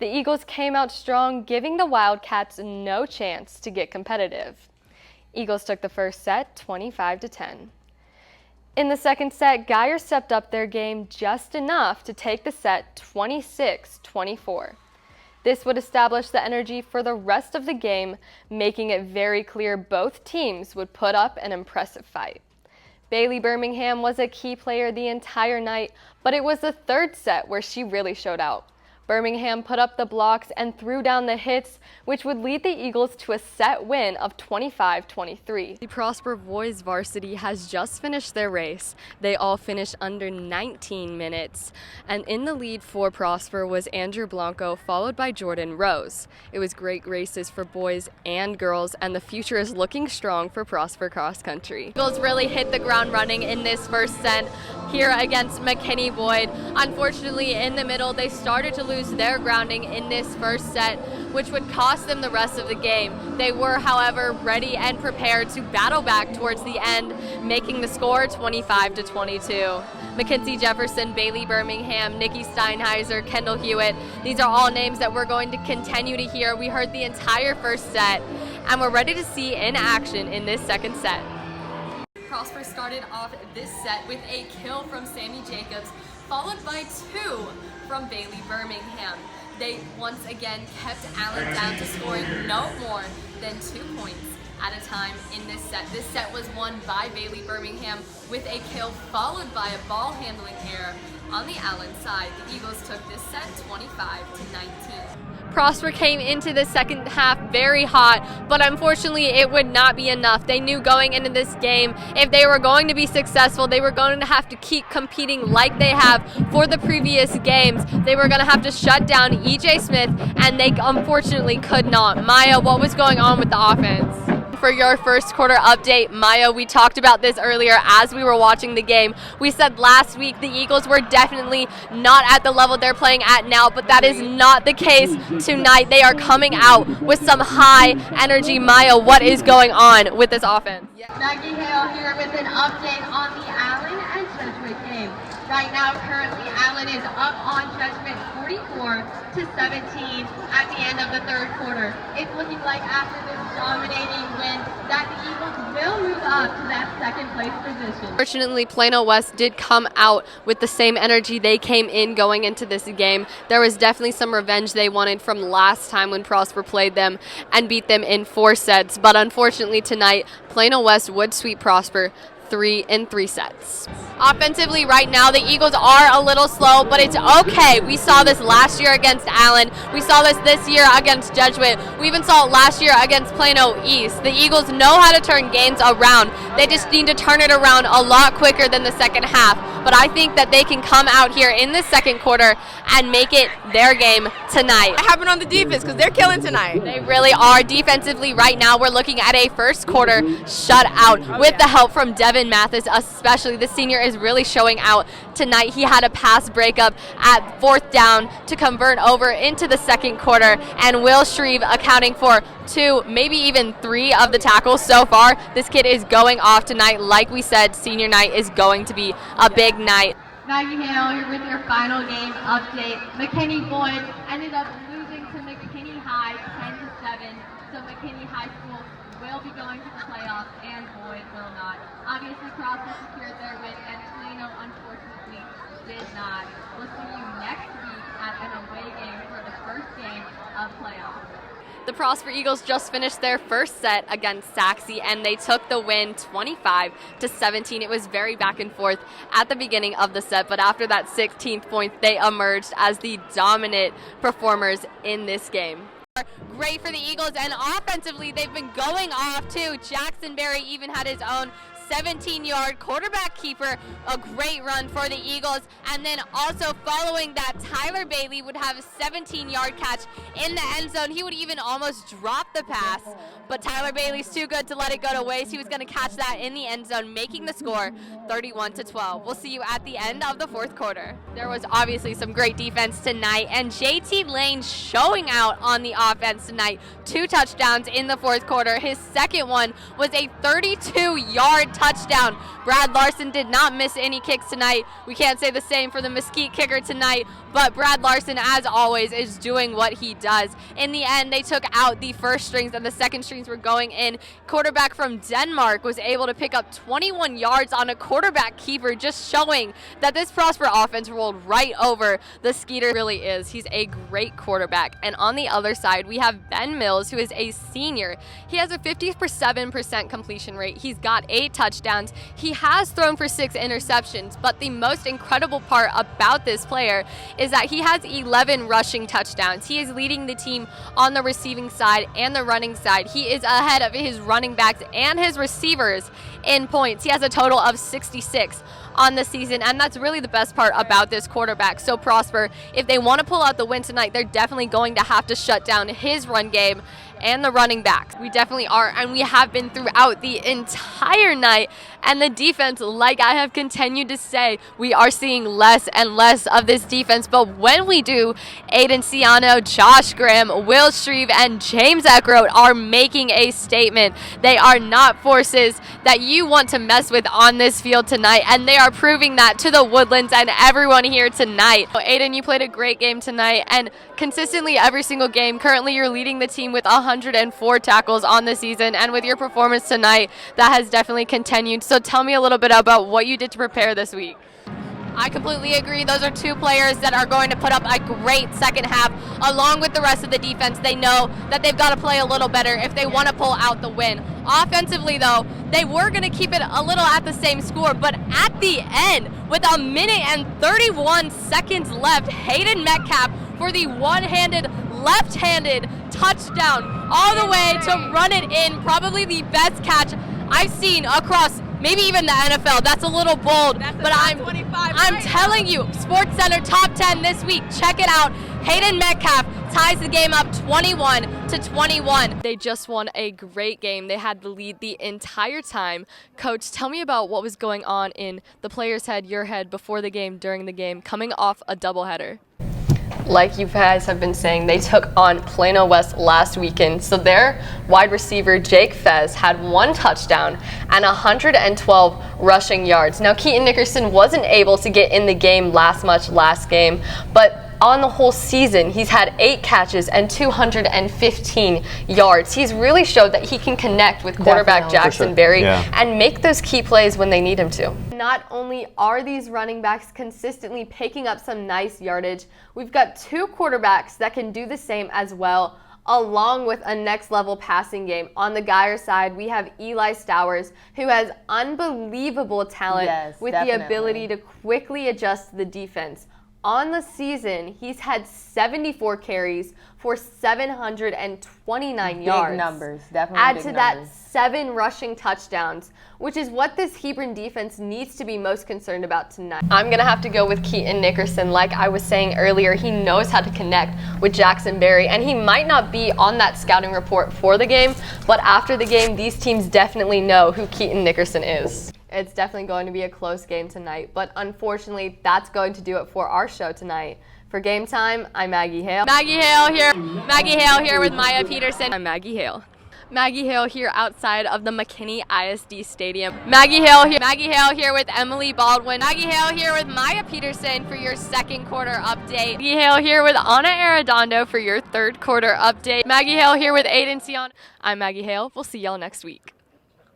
The Eagles came out strong, giving the Wildcats no chance to get competitive. Eagles took the first set 25-10. In the second set, Geyer stepped up their game just enough to take the set 26-24. This would establish the energy for the rest of the game, making it very clear both teams would put up an impressive fight. Bailey Birmingham was a key player the entire night, but it was the third set where she really showed out. Birmingham put up the blocks and threw down the hits, which would lead the Eagles to a set win of 25-23. The Prosper boys varsity has just finished their race. They all finished under 19 minutes. And in the lead for Prosper was Andrew Blanco, followed by Jordan Rose. It was great races for boys and girls, and the future is looking strong for Prosper cross country. Eagles really hit the ground running in this first set here against McKinney Boyd. Unfortunately, in the middle, they started to lose their grounding in this first set, which would cost them the rest of the game. They were, however, ready and prepared to battle back towards the end, making the score 25-22. Mackenzie Jefferson, Bailey Birmingham, Nikki Steinheiser, Kendall Hewitt. These are all names that we're going to continue to hear. We heard the entire first set, and we're ready to see in action in this second set. Prosper started off this set with a kill from Sammy Jacobs, followed by two from Bailey Birmingham. They once again kept Allen down to scoring no more than 2 points at a time in this set. This set was won by Bailey Birmingham with a kill followed by a ball handling error on the Allen side. The Eagles took this set 25-19. Prosper came into the second half very hot, but unfortunately it would not be enough. They knew going into this game, if they were going to be successful, they were going to have to keep competing like they have for the previous games. They were going to have to shut down EJ Smith, and they unfortunately could not. Maya, what was going on with the offense? For your first quarter update, Maya, we talked about this earlier as we were watching the game. We said last week the Eagles were definitely not at the level they're playing at now, but that is not the case tonight. They are coming out with some high energy. Maya, what is going on with this offense? Maggie Hale here with an update on the Allen and Jesuit game. Right now, currently, Allen is up on Jesuit 44-17 at the end of the third quarter. It's looking like after this dominating win that the Eagles will move up to that second place position. Fortunately, Plano West did come out with the same energy they came in going into this game. There was definitely some revenge they wanted from last time when Prosper played them and beat them in 4 sets. But unfortunately tonight, Plano West would sweep Prosper 3 in 3 sets. Offensively right now, the Eagles are a little slow, but it's okay. We saw this last year against Allen. We saw this year against Jesuit. We even saw it last year against Plano East. The Eagles know how to turn games around. They just need to turn it around a lot quicker than the second half. But I think that they can come out here in the second quarter and make it their game tonight. What happened on the defense? Because they're killing tonight. They really are. Defensively right now, we're looking at a first quarter shutout with the help from Devin Mathis, especially. The senior is really showing out tonight. He had a pass breakup at 4th down to convert over into the second quarter, and Will Shreve accounting for 2, maybe even 3 of the tackles so far. This kid is going off tonight. Like we said, senior night is going to be a big night. Maggie Hale here with your final game update. McKinney Boyd ended up losing to McKinney High 10-7, so McKinney High School will be going to the playoffs and Boyd will not. Obviously, Prosper secured their win, and Plano unfortunately did not. We'll see you next week at an away game for the first game of playoffs. The Prosper Eagles just finished their first set against Saxe, and they took the win 25-17. It was very back and forth at the beginning of the set, but after that 16th point, they emerged as the dominant performers in this game. Great for the Eagles, and offensively, they've been going off too. Jackson Berry even had his own 17-yard quarterback keeper, a great run for the Eagles. And then also following that, Tyler Bailey would have a 17-yard catch in the end zone. He would even almost drop the pass, but Tyler Bailey's too good to let it go to waste. He was going to catch that in the end zone, making the score 31-12. We'll see you at the end of the 4th quarter. There was obviously some great defense tonight, and JT Lane showing out on the offense tonight. 2 touchdowns in the 4th quarter. His second one was a 32-yard touchdown. Brad Larson did not miss any kicks tonight. We can't say the same for the Mesquite kicker tonight, but Brad Larson, as always, is doing what he does. In the end, they took out the first strings and the second strings were going in. Quarterback from Denmark was able to pick up 21 yards on a quarterback keeper, just showing that this Prosper offense rolled right over the Skeeter. Really is. He's a great quarterback. And on the other side, we have Ben Mills, who is a senior. He has a 57% completion rate. He's got 8 touchdowns. He has thrown for 6 interceptions, but the most incredible part about this player is that he has 11 rushing touchdowns. He is leading the team on the receiving side and the running side. He is ahead of his running backs and his receivers in points. He has a total of 66 on the season, and that's really the best part about this quarterback. So Prosper, if they want to pull out the win tonight, they're definitely going to have to shut down his run game and the running backs. We definitely are, and we have been throughout the entire night. And the defense, like I have continued to say, we are seeing less and less of this defense. But when we do, Aiden Ciano, Josh Graham, Will Shreve, and James Eckroat are making a statement. They are not forces that you want to mess with on this field tonight, and they are proving that to the Woodlands and everyone here tonight. Aiden, you played a great game tonight, and consistently every single game. Currently, you're leading the team with 104 tackles on the season, and with your performance tonight, that has definitely continued. So tell me a little bit about what you did to prepare this week. I completely agree. Those are 2 players that are going to put up a great second half along with the rest of the defense. They know that they've got to play a little better if they want to pull out the win. Offensively, though, they were going to keep it a little at the same score, but at the end, with 1 minute and 31 seconds left, Hayden Metcalf for the one-handed, left-handed touchdown all the way to run it in. Probably the best catch I've seen across maybe even the NFL. That's a little bold, but I'm telling you, SportsCenter top 10 this week. Check it out. Hayden Metcalf ties the game up 21-21. They just won a great game. They had the lead the entire time. Coach, tell me about what was going on in the players' head, your head, before the game, during the game, coming off a doubleheader. Like you guys have been saying, they took on Plano West last weekend. So their wide receiver, Jake Fez, had 1 touchdown and 112 rushing yards. Now, Keaton Nickerson wasn't able to get in the game last game, but on the whole season, he's had 8 catches and 215 yards. He's really showed that he can connect with quarterback Jackson Berry and make those key plays when they need him to. Not only are these running backs consistently picking up some nice yardage, we've got 2 quarterbacks that can do the same as well, along with a next-level passing game. On the Geyer side, we have Eli Stowers, who has unbelievable talent with the ability to quickly adjust the defense. On the season, he's had 74 carries for 729 yards. Big numbers, definitely Add big to numbers. that 7 rushing touchdowns, which is what this Hebron defense needs to be most concerned about tonight. I'm going to have to go with Keaton Nickerson. Like I was saying earlier, he knows how to connect with Jackson Berry, and he might not be on that scouting report for the game, but after the game, these teams definitely know who Keaton Nickerson is. It's definitely going to be a close game tonight, but unfortunately, that's going to do it for our show tonight. For Game Time, I'm Maggie Hale. Maggie Hale here with Maya Peterson. I'm Maggie Hale. Maggie Hale here outside of the McKinney ISD Stadium. Maggie Hale here with Emily Baldwin. Maggie Hale here with Maya Peterson for your second quarter update. Maggie Hale here with Anna Arredondo for your third quarter update. Maggie Hale here with Aiden Sion. I'm Maggie Hale. We'll see y'all next week.